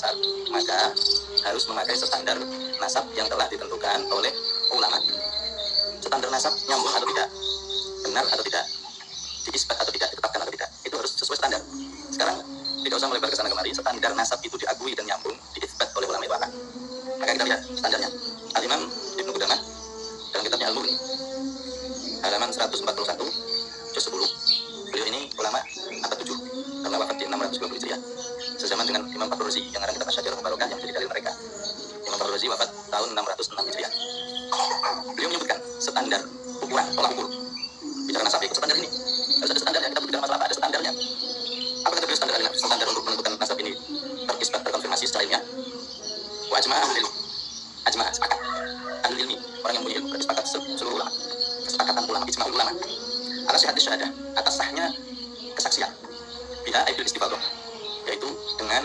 nasab, maka harus memakai standar nasab yang telah ditentukan oleh ulama. Standar nasab nyambung atau tidak, benar atau tidak, diisbat atau tidak, ditetapkan atau tidak, itu harus sesuai standar. Sekarang tidak usah melebar ke sana kemari, standar nasab itu diakui dan nyambung, diisbat oleh ulama itu apa? Maka kita lihat standarnya. Al-Imam Ibnu Qudamah dalam kitabnya Al-Mughni halaman 141 juz 10. Beliau ini ulama abad 7 karena wafat di 620 Hijriah. Sezaman dengan Imam Fakhrur Razi yang ngarang kitab Asy-Syajarah Mubarakah yang menjadi dalil mereka. Imam Fakhrur Razi wafat tahun 606 Hijriah. Beliau menyebutkan standar ukuran, tolak ukur. Bicara nasab ikut standar ini. Harus ada standarnya. Kita berbicara masalah apa? Ada standarnya. Apa kata beliau standar? Standar untuk menentukan nasab ini terkisbat, terkonfirmasi secara ilmiah. Wa ajma'a ahlul ilmi. Ajma'a, sepakat. Ahlul ilmi, orang yang punya ilmu, sepakat seluruh ulama. Kesepakatan ulama, ijma' ulama. Ala sihhatis syahadah, atas sahnya kesaksian. Bila aidul istifadhah, yaitu dengan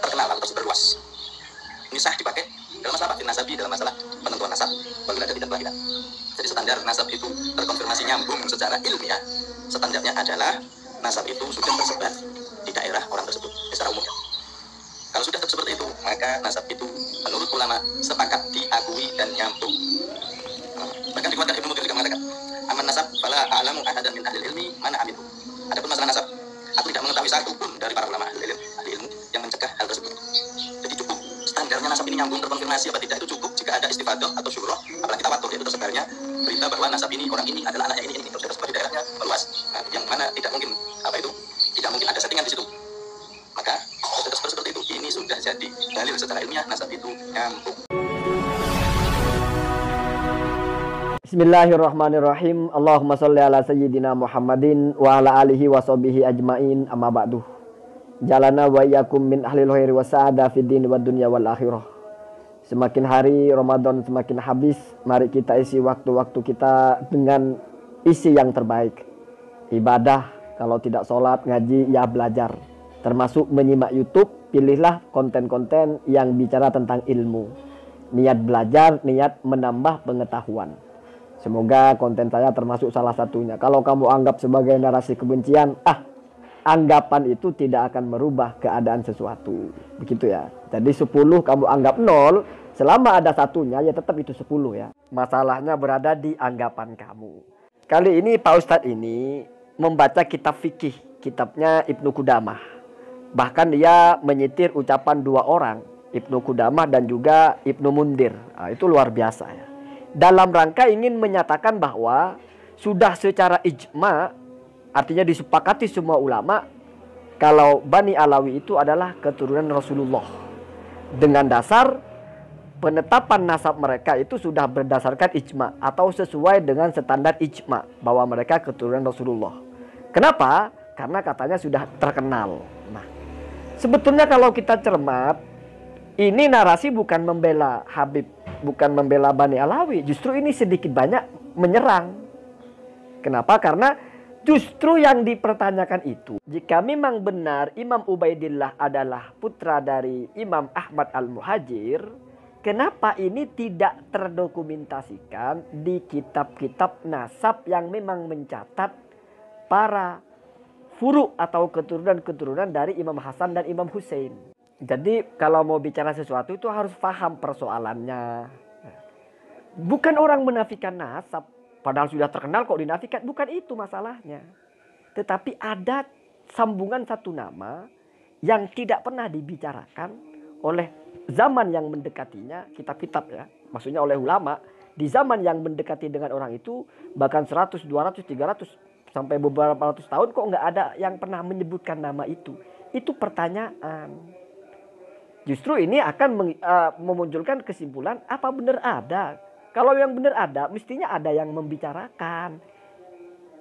terkenal atau berluas. Ini sah dipakai dalam masalah nasabi, dalam masalah penentuan nasab bagi laki dan kelahiran. Jadi standar nasab itu terkonfirmasi nyambung secara ilmiah. Standarnya adalah nasab itu sudah tersebar di daerah orang tersebut secara umumnya. Kalau sudah seperti itu, maka nasab itu menurut ulama sepakat diakui dan nyambung. Bahkan dikuatkan Ibnu Muqbil juga mengatakan, aman nasab fala a'lamu ahadan min ahli ilmi mana aminu. Adapun masalah nasab, aku tidak mengetahui satu pun dari para ulama ahli ilmu yang mencegah hal tersebut. Jadi cukup standarnya nasab ini nyambung terkonfirmasi apa tidak, itu cukup jika ada istifadah atau syuroh, apalagi tawatur, yaitu tersebarnya berita bahwa nasab ini orang ini adalah anaknya ini terus tersebar di daerahnya meluas. Yang mana tidak mungkin tidak mungkin ada settingan di situ. Maka seperti itu, ini sudah jadi dalil secara ilmiah nasab itu nyambung. Bismillahirrahmanirrahim. Allahumma sholli ala sayyidina Muhammadin wa ala alihi wa sahbihi ajmain, amma ba'du. Jalana wa iyyakum min ahlil khairi wa sa'ada fid din wad dunya wal akhirah. Semakin hari Ramadan semakin habis, mari kita isi waktu-waktu kita dengan isi yang terbaik. Ibadah, kalau tidak sholat, ngaji, ya belajar. Termasuk menyimak YouTube, pilihlah konten-konten yang bicara tentang ilmu. Niat belajar, niat menambah pengetahuan. Semoga konten saya termasuk salah satunya. Kalau kamu anggap sebagai narasi kebencian, anggapan itu tidak akan merubah keadaan sesuatu. Begitu ya. Jadi 10 kamu anggap 0, selama ada satunya ya tetap itu 10 ya. Masalahnya berada di anggapan kamu. Kali ini Pak Ustadz ini membaca kitab fikih, kitabnya Ibnu Qudamah. Bahkan dia menyitir ucapan 2 orang, Ibnu Qudamah dan juga Ibnu Mundir. Itu luar biasa ya. Dalam rangka ingin menyatakan bahwa sudah secara ijma, artinya disepakati semua ulama, kalau Bani Alawi itu adalah keturunan Rasulullah. Dengan dasar penetapan nasab mereka itu sudah berdasarkan ijma atau sesuai dengan standar ijma bahwa mereka keturunan Rasulullah. Kenapa? Karena katanya sudah terkenal. Nah, sebetulnya kalau kita cermat, ini narasi bukan membela Habib, bukan membela Bani Alawi. Justru ini sedikit banyak menyerang. Kenapa? Karena justru yang dipertanyakan itu, jika memang benar Imam Ubaidillah adalah putra dari Imam Ahmad Al-Muhajir, kenapa ini tidak terdokumentasikan di kitab-kitab nasab yang memang mencatat para furu atau keturunan-keturunan dari Imam Hasan dan Imam Hussein? Jadi kalau mau bicara sesuatu itu harus paham persoalannya. Bukan orang menafikan nasab, padahal sudah terkenal kok dinafikan. Bukan itu masalahnya. Tetapi ada sambungan satu nama yang tidak pernah dibicarakan oleh zaman yang mendekatinya, kitab-kitab ya. Maksudnya oleh ulama. Di zaman yang mendekati dengan orang itu, bahkan 100, 200, 300, sampai beberapa ratus tahun kok nggak ada yang pernah menyebutkan nama itu. Itu pertanyaan. Justru ini akan memunculkan kesimpulan apa benar ada. Kalau yang benar ada, mestinya ada yang membicarakan.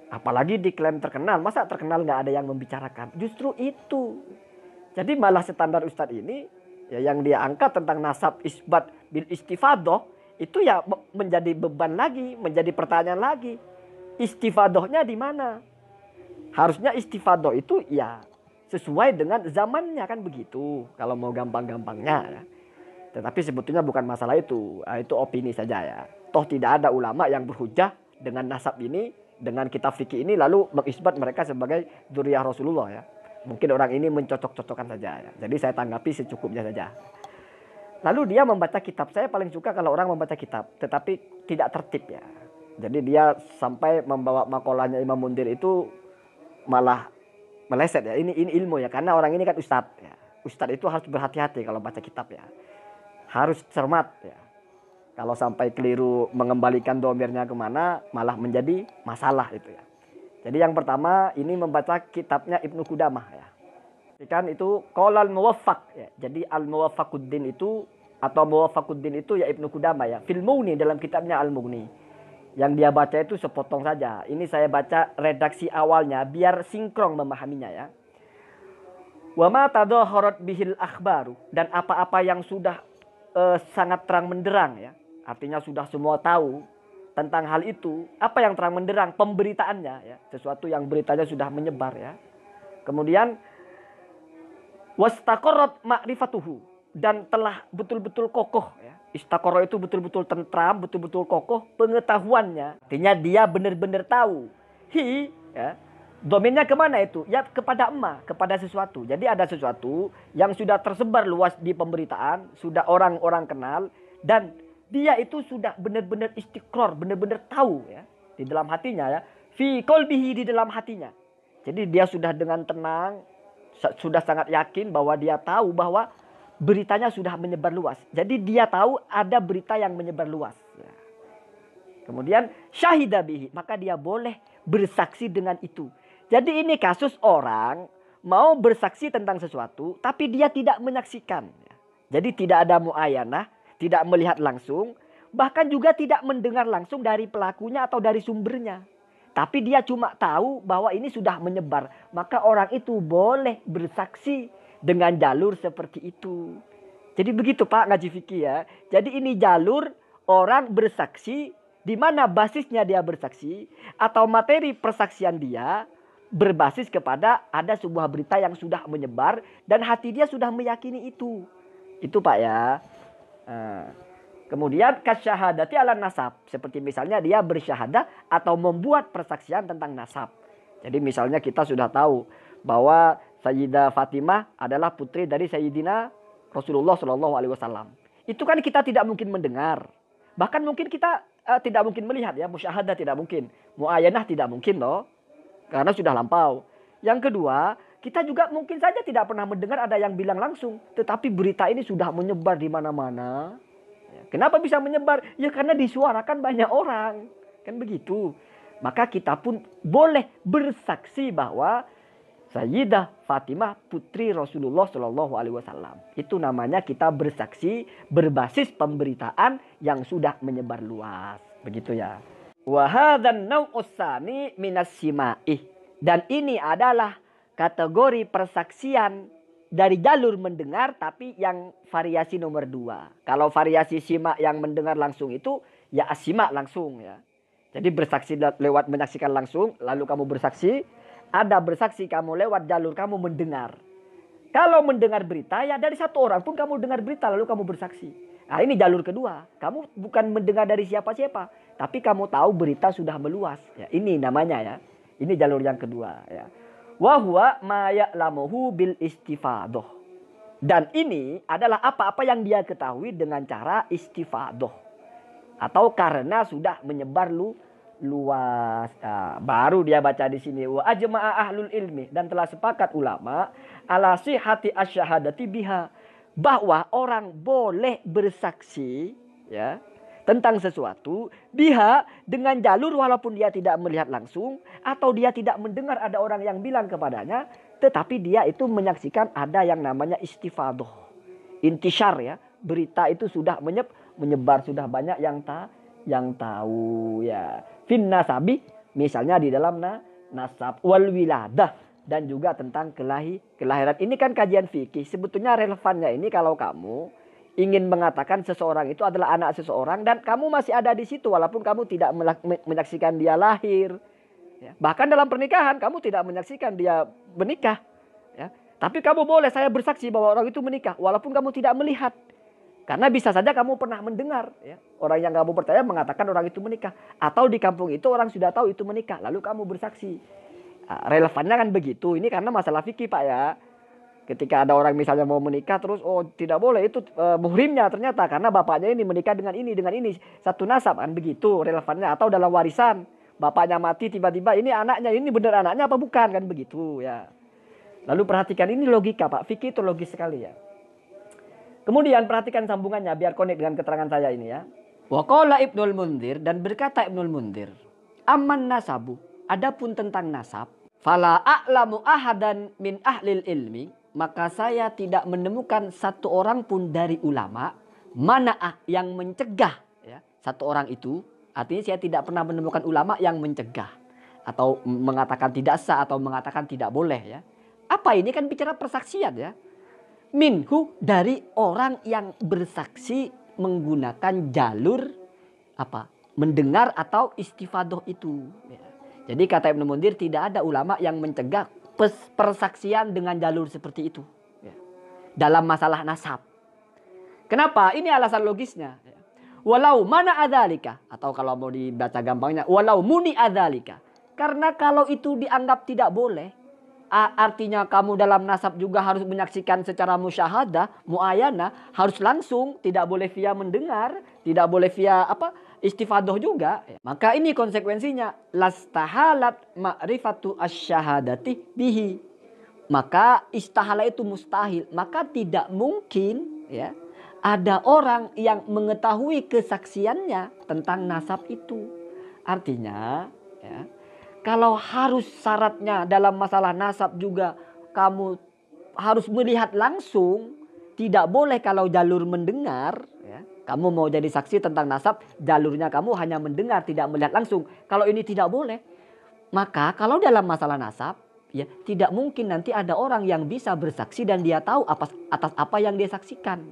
Apalagi diklaim terkenal, masa terkenal nggak ada yang membicarakan? Justru itu. Jadi malah standar Ustadz ini, ya yang dia angkat tentang nasab isbat bil istifadoh, itu ya menjadi beban lagi, menjadi pertanyaan lagi. Istifadohnya di mana? Harusnya istifadoh itu ya sesuai dengan zamannya, kan begitu kalau mau gampang-gampangnya. Tetapi sebetulnya bukan masalah itu. Itu opini saja ya. Toh tidak ada ulama yang berhujah dengan nasab ini, dengan kitab fikih ini lalu mengisbat mereka sebagai dzurriyyah Rasulullah ya. Mungkin orang ini mencocok-cocokkan saja ya. Jadi saya tanggapi secukupnya saja. Lalu dia membaca kitab. Saya paling suka kalau orang membaca kitab, tetapi tidak tertib ya. Jadi dia sampai membawa makolahnya Imam Mundir itu malah meleset ya. Ini ilmu ya, karena orang ini kan ustadz ya. Ustadz itu harus berhati-hati kalau baca kitab ya. Harus cermat ya. Kalau sampai keliru mengembalikan domirnya kemana, malah menjadi masalah itu ya. Jadi yang pertama ini membaca kitabnya Ibnu Qudamah ya. Kan itu Qaulal Muwaffaq ya. Jadi Al-Muwaffaquddin itu atau Muwaffaquddin itu ya Ibnu Qudamah ya. Fil Mughni, dalam kitabnya Al-Mughni. Yang dia baca itu sepotong saja. Ini saya baca redaksi awalnya biar sinkron memahaminya ya. Wa ma tadhaharat bihil akhbaru, dan apa-apa yang sudah sangat terang menderang ya. Artinya sudah semua tahu tentang hal itu. Apa yang terang menderang? Pemberitaannya ya. Sesuatu yang beritanya sudah menyebar ya. Kemudian wastaqarrat ma'rifatuhu, dan telah betul-betul kokoh ya. Istaqarra itu betul-betul tentram, betul-betul kokoh pengetahuannya. Artinya dia benar-benar tahu. Ya. Domainnya kemana itu? Ya kepada emak, kepada sesuatu. Jadi ada sesuatu yang sudah tersebar luas di pemberitaan, sudah orang-orang kenal, dan dia itu sudah benar-benar istiqrar, benar-benar tahu ya di dalam hatinya ya. Fi qalbihi, di dalam hatinya. Jadi dia sudah dengan tenang, sudah sangat yakin bahwa dia tahu bahwa beritanya sudah menyebar luas. Jadi dia tahu ada berita yang menyebar luas. Ya. Kemudian syahida bihi, maka dia boleh bersaksi dengan itu. Jadi ini kasus orang mau bersaksi tentang sesuatu tapi dia tidak menyaksikan. Jadi tidak ada muayanah, tidak melihat langsung, bahkan juga tidak mendengar langsung dari pelakunya atau dari sumbernya. Tapi dia cuma tahu bahwa ini sudah menyebar. Maka orang itu boleh bersaksi dengan jalur seperti itu. Jadi begitu Pak ngaji fikih ya. Jadi ini jalur orang bersaksi, di mana basisnya dia bersaksi atau materi persaksian dia berbasis kepada ada sebuah berita yang sudah menyebar dan hati dia sudah meyakini itu. Itu Pak ya. Kemudian kasyahadati ala nasab. Seperti misalnya dia bersyahadah atau membuat persaksian tentang nasab. Jadi misalnya kita sudah tahu bahwa Sayyidah Fatimah adalah putri dari Sayyidina Rasulullah SAW. Itu kan kita tidak mungkin mendengar. Bahkan mungkin kita tidak mungkin melihat ya. Musyahadah tidak mungkin. Mu'ayanah tidak mungkin loh. Karena sudah lampau. Yang kedua, kita juga mungkin saja tidak pernah mendengar ada yang bilang langsung. Tetapi berita ini sudah menyebar di mana-mana. Kenapa bisa menyebar? Ya karena disuarakan banyak orang. Kan begitu. Maka kita pun boleh bersaksi bahwa Sayyidah Fatimah putri Rasulullah SAW. Itu namanya kita bersaksi berbasis pemberitaan yang sudah menyebar luas. Begitu ya. Wahadan nau'usani minas sima'ih. Dan ini adalah kategori persaksian dari jalur mendengar tapi yang variasi nomor 2. Kalau variasi simak yang mendengar langsung itu ya asimak langsung ya. Jadi bersaksi lewat menyaksikan langsung, lalu kamu bersaksi. Ada bersaksi kamu lewat jalur kamu mendengar. Kalau mendengar berita ya dari satu orang pun kamu dengar berita lalu kamu bersaksi. Nah ini jalur kedua. Kamu bukan mendengar dari siapa-siapa. Tapi kamu tahu berita sudah meluas. Ya, ini namanya ya. Ini jalur yang kedua ya. Wa huwa ma ya'lamuhu bil istifadah. Dan ini adalah apa-apa yang dia ketahui dengan cara istifadah. Atau karena sudah menyebar luas. Nah, baru dia baca di sini wa ajma'a ahlul ilmi, dan telah sepakat ulama ala sihhati asyhadati biha, bahwa orang boleh bersaksi ya tentang sesuatu biha dengan jalur walaupun dia tidak melihat langsung atau dia tidak mendengar ada orang yang bilang kepadanya, tetapi dia itu menyaksikan ada yang namanya istifadah. Intisyar ya, berita itu sudah menyebar, sudah banyak yang tahu ya. Fin nasabi, misalnya di dalam nasab, wal wiladah, dan juga tentang kelahiran. Ini kan kajian fikih. Sebetulnya relevannya ini kalau kamu ingin mengatakan seseorang itu adalah anak seseorang dan kamu masih ada di situ walaupun kamu tidak menyaksikan dia lahir. Ya. Bahkan dalam pernikahan kamu tidak menyaksikan dia menikah. Ya. Tapi kamu boleh saya bersaksi bahwa orang itu menikah walaupun kamu tidak melihat. Karena bisa saja kamu pernah mendengar ya, orang yang kamu percaya mengatakan orang itu menikah. Atau di kampung itu orang sudah tahu itu menikah. Lalu kamu bersaksi. Relevannya kan begitu. Ini karena masalah fikih Pak ya. Ketika ada orang misalnya mau menikah terus tidak boleh itu muhrimnya ternyata karena bapaknya ini menikah dengan ini satu nasab kan begitu relevannya. Atau dalam warisan bapaknya mati tiba-tiba ini anaknya ini benar anaknya apa bukan kan begitu ya. Lalu perhatikan ini logika Pak, fikih itu logis sekali ya. Kemudian perhatikan sambungannya biar connect dengan keterangan saya ini ya. Wa qala Ibnul Mundzir dan berkata Ibnul Mundzir, amman nasabu, adapun tentang nasab, fala a'lamu ahadan min ahlil ilmi, maka saya tidak menemukan satu orang pun dari ulama mana'ah yang mencegah ya, satu orang itu. Artinya saya tidak pernah menemukan ulama yang mencegah atau mengatakan tidak sah atau mengatakan tidak boleh ya. Apa ini kan bicara persaksian ya. Minhu dari orang yang bersaksi menggunakan jalur apa? Mendengar atau istifadoh itu. Ya. Jadi kata Ibnu Mundzir tidak ada ulama yang mencegah persaksian dengan jalur seperti itu. Ya. Dalam masalah nasab. Kenapa? Ini alasan logisnya. Ya. Walau mana adzalika atau kalau mau dibaca gampangnya walau muni adzalika. Karena kalau itu dianggap tidak boleh, artinya kamu dalam nasab juga harus menyaksikan secara musyahadah, muayana, harus langsung, tidak boleh via mendengar, tidak boleh via istifadoh juga. Maka ini konsekuensinya lastahalat ma'rifatu asyahadati bihi. Maka istahala itu mustahil, maka tidak mungkin ya ada orang yang mengetahui kesaksiannya tentang nasab itu. Artinya ya, kalau harus syaratnya dalam masalah nasab juga kamu harus melihat langsung. Tidak boleh kalau jalur mendengar. Ya. Kamu mau jadi saksi tentang nasab. Jalurnya kamu hanya mendengar tidak melihat langsung. Kalau ini tidak boleh. Maka kalau dalam masalah nasab. Ya, tidak mungkin nanti ada orang yang bisa bersaksi dan dia tahu atas apa yang dia saksikan.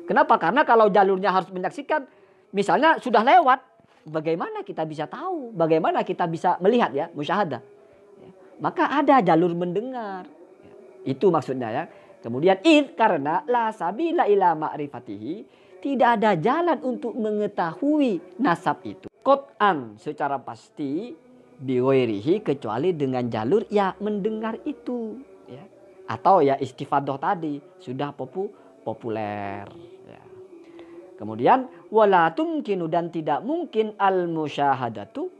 Kenapa? Karena kalau jalurnya harus menyaksikan. Misalnya sudah lewat. Bagaimana kita bisa tahu? Bagaimana kita bisa melihat ya, musyahadah? Ya. Maka ada jalur mendengar. Ya. Itu maksudnya ya. Kemudian karena la sabila ila ma'rifatihi, tidak ada jalan untuk mengetahui nasab itu. Qot'an secara pasti biwairihi kecuali dengan jalur ya mendengar itu. Ya. Atau ya istifadoh tadi sudah populer. Ya. Kemudian wala tumkinu dan tidak mungkin al musyahadatu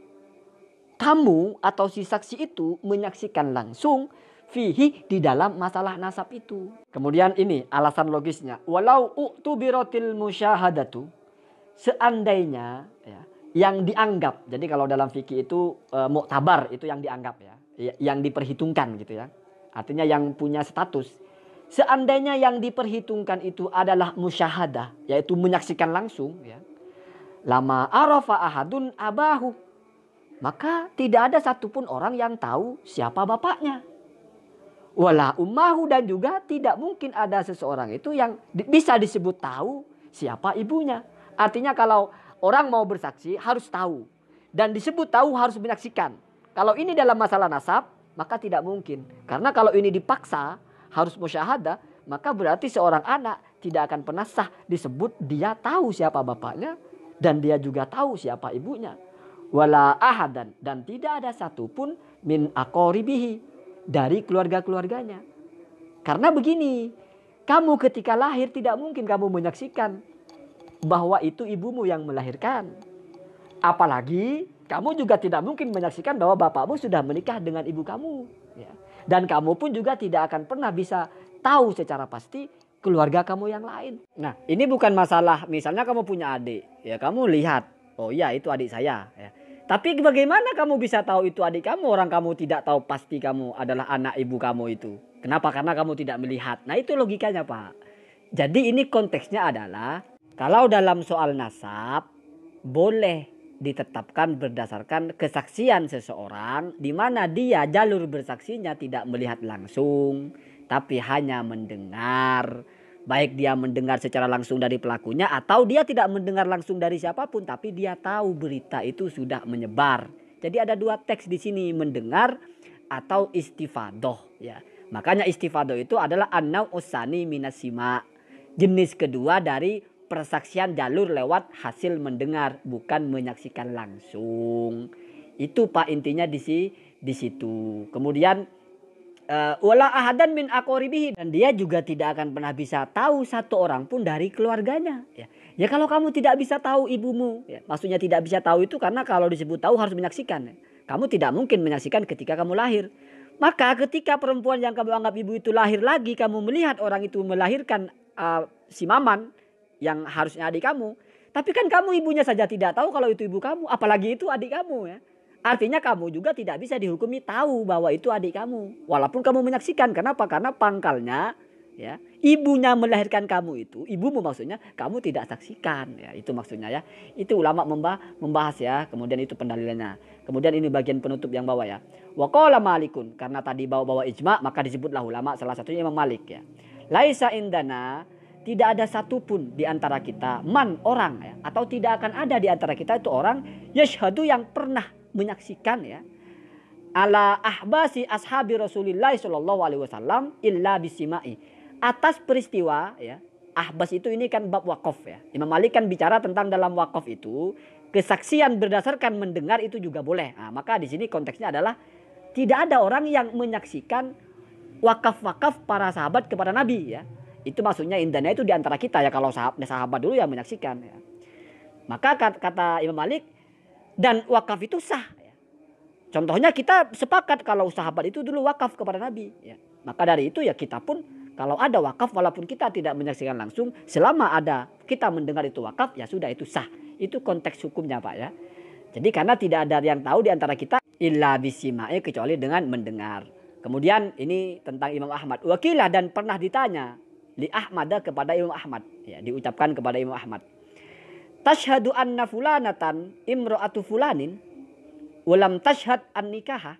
kamu atau si saksi itu menyaksikan langsung fihi di dalam masalah nasab itu. Kemudian ini alasan logisnya walau u'tubiratil musyahadatu seandainya ya, yang dianggap. Jadi kalau dalam fikih itu muktabar itu yang dianggap ya, yang diperhitungkan gitu ya. Artinya yang punya status. Seandainya yang diperhitungkan itu adalah musyahadah, yaitu menyaksikan langsung, ya. Lama arafa ahadun abahu. Maka tidak ada satupun orang yang tahu siapa bapaknya. Wala ummahu dan juga tidak mungkin ada seseorang itu yang bisa disebut tahu siapa ibunya. Artinya kalau orang mau bersaksi harus tahu. Dan disebut tahu harus menyaksikan. Kalau ini dalam masalah nasab, maka tidak mungkin. Karena kalau ini dipaksa, harus musyahadah, maka berarti seorang anak tidak akan pernah sah disebut dia tahu siapa bapaknya dan dia juga tahu siapa ibunya. Wala ahadan dan tidak ada satupun min aqoribihi dari keluarga-keluarganya. Karena begini, kamu ketika lahir tidak mungkin kamu menyaksikan bahwa itu ibumu yang melahirkan. Apalagi kamu juga tidak mungkin menyaksikan bahwa bapakmu sudah menikah dengan ibu kamu. Ya. Dan kamu pun juga tidak akan pernah bisa tahu secara pasti keluarga kamu yang lain. Nah, ini bukan masalah misalnya kamu punya adik. Ya, kamu lihat, oh iya itu adik saya. Ya. Tapi bagaimana kamu bisa tahu itu adik kamu? Orang kamu tidak tahu pasti kamu adalah anak ibu kamu itu. Kenapa? Karena kamu tidak melihat. Nah, itu logikanya Pak. Jadi ini konteksnya adalah kalau dalam soal nasab boleh ditetapkan berdasarkan kesaksian seseorang di mana dia jalur bersaksinya tidak melihat langsung tapi hanya mendengar, baik dia mendengar secara langsung dari pelakunya atau dia tidak mendengar langsung dari siapapun tapi dia tahu berita itu sudah menyebar. Jadi ada dua teks di sini, mendengar atau istifadoh ya. Makanya istifadoh itu adalah an-naw usani minasima, jenis kedua dari persaksian jalur lewat hasil mendengar, bukan menyaksikan langsung. Itu Pak intinya di situ. Kemudian wala ahadan min aqoribihi, dan dia juga tidak akan pernah bisa tahu satu orang pun dari keluarganya. Ya kalau kamu tidak bisa tahu ibumu, ya, maksudnya tidak bisa tahu itu karena kalau disebut tahu harus menyaksikan. Ya. Kamu tidak mungkin menyaksikan ketika kamu lahir. Maka ketika perempuan yang kamu anggap ibu itu lahir lagi, kamu melihat orang itu melahirkan si Maman yang harusnya adik kamu. Tapi kan kamu ibunya saja tidak tahu kalau itu ibu kamu, apalagi itu adik kamu ya. Artinya kamu juga tidak bisa dihukumi tahu bahwa itu adik kamu. Walaupun kamu menyaksikan. Kenapa? Karena pangkalnya ya, ibunya melahirkan kamu itu, ibumu maksudnya, kamu tidak saksikan. Ya, itu maksudnya ya. Itu ulama membahas ya. Kemudian itu pendalilannya. Kemudian ini bagian penutup yang bawah ya. Wa qala Malikun, karena tadi bawa ijma, maka disebutlah ulama, salah satunya Imam Malik ya. Laisa indana, tidak ada satupun di antara kita orang ya, atau tidak akan ada di antara kita itu orang yashhadu yang pernah menyaksikan ya ala ahbasi ashabi Rasulillah sallallahu alaihi wasallam illa bisimai, atas peristiwa ya. Ahbas itu ini kan bab wakaf ya. Imam Malik kan bicara tentang dalam wakaf itu kesaksian berdasarkan mendengar itu juga boleh. Nah, maka di sini konteksnya adalah tidak ada orang yang menyaksikan wakaf-wakaf para sahabat kepada Nabi ya. Itu maksudnya indahnya itu di antara kita ya, kalau sahabat dulu yang menyaksikan ya. Maka kata Imam Malik, dan wakaf itu sah. Ya. Contohnya kita sepakat kalau sahabat itu dulu wakaf kepada Nabi. Ya. Maka dari itu ya kita pun kalau ada wakaf walaupun kita tidak menyaksikan langsung, selama ada kita mendengar itu wakaf ya sudah itu sah. Itu konteks hukumnya Pak ya. Jadi karena tidak ada yang tahu di antara kita illa bisima'i, kecuali dengan mendengar. Kemudian ini tentang Imam Ahmad. Wakilah, dan pernah ditanya li Ahmad kepada Imam Ahmad. Ya, diucapkan kepada Imam Ahmad. Tashhadu anna fulanatan imro'atu fulanin walam tashhad an nikahah.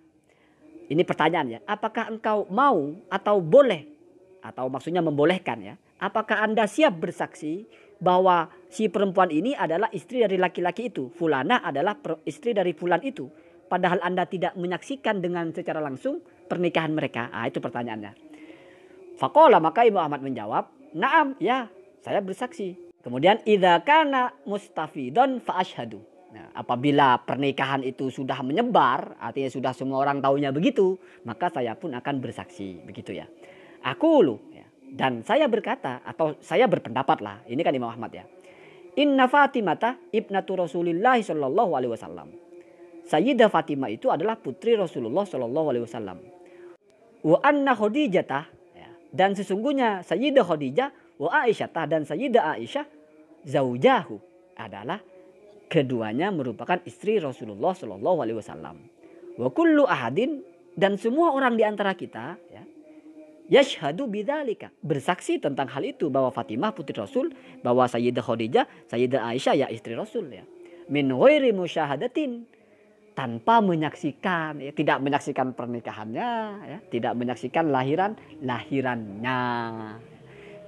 Ini pertanyaannya, apakah engkau mau atau boleh, atau maksudnya membolehkan ya, apakah Anda siap bersaksi bahwa si perempuan ini adalah istri dari laki-laki itu, fulana adalah istri dari fulan itu, padahal Anda tidak menyaksikan dengan secara langsung pernikahan mereka? Itu pertanyaannya. Faqala, maka Imam Ahmad menjawab, "Na'am, ya, saya bersaksi." Kemudian idza kana mustafidon fa asyhadu. Nah, apabila pernikahan itu sudah menyebar, artinya sudah semua orang tahunya begitu, maka saya pun akan bersaksi, begitu ya. Aqulu ya, dan saya berkata atau saya berpendapat lah, ini kan Imam Ahmad ya. Inna Fatimata ibnatu Rasulillah sallallahu alaihi wasallam. Sayyidah Fatimah itu adalah putri Rasulullah sallallahu alaihi wasallam. Wa anna Khadijah ya, dan sesungguhnya Sayyidah Khadijah wa Aisyah, dan Sayyidah Aisyah zaujahu, adalah keduanya merupakan istri Rasulullah sallallahu alaihi wasallam. Wa kullu ahadin, dan semua orang di antara kita ya, yashhadu bidzalika, bersaksi tentang hal itu, bahwa Fatimah putri Rasul, bahwa Sayyidah Khadijah, Sayyidah Aisyah ya istri Rasul ya. Min ghairi musyahadatin, tanpa menyaksikan ya, tidak menyaksikan pernikahannya ya, tidak menyaksikan lahirannya.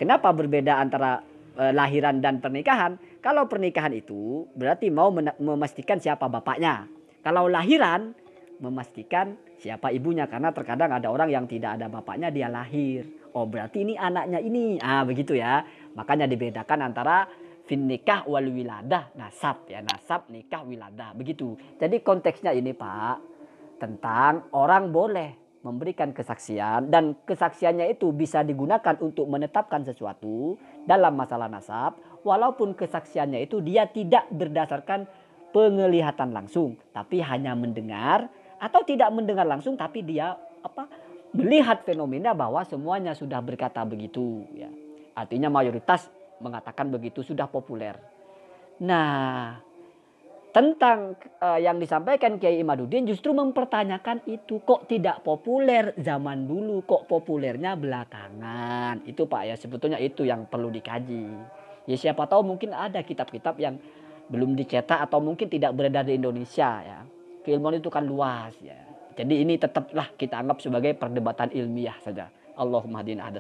Kenapa berbeda antara lahiran dan pernikahan? Kalau pernikahan itu berarti mau memastikan siapa bapaknya. Kalau lahiran memastikan siapa ibunya, karena terkadang ada orang yang tidak ada bapaknya dia lahir. Oh berarti ini anaknya ini. Begitu ya. Makanya dibedakan antara fin nikah wal wiladah, nasab ya, nasab, nikah, wiladah. Begitu. Jadi konteksnya ini Pak, tentang orang boleh memberikan kesaksian, dan kesaksiannya itu bisa digunakan untuk menetapkan sesuatu dalam masalah nasab, walaupun kesaksiannya itu dia tidak berdasarkan penglihatan langsung, tapi hanya mendengar, atau tidak mendengar langsung tapi dia melihat fenomena bahwa semuanya sudah berkata begitu ya. Artinya mayoritas mengatakan begitu, sudah populer. Nah, tentang yang disampaikan Kiai Imaduddin justru mempertanyakan itu, kok tidak populer zaman dulu, kok populernya belakangan. Itu Pak ya, sebetulnya itu yang perlu dikaji. Ya siapa tahu mungkin ada kitab-kitab yang belum dicetak atau mungkin tidak beredar di Indonesia ya. Keilmuan itu kan luas ya. Jadi ini tetaplah kita anggap sebagai perdebatan ilmiah saja. Allahumma hadina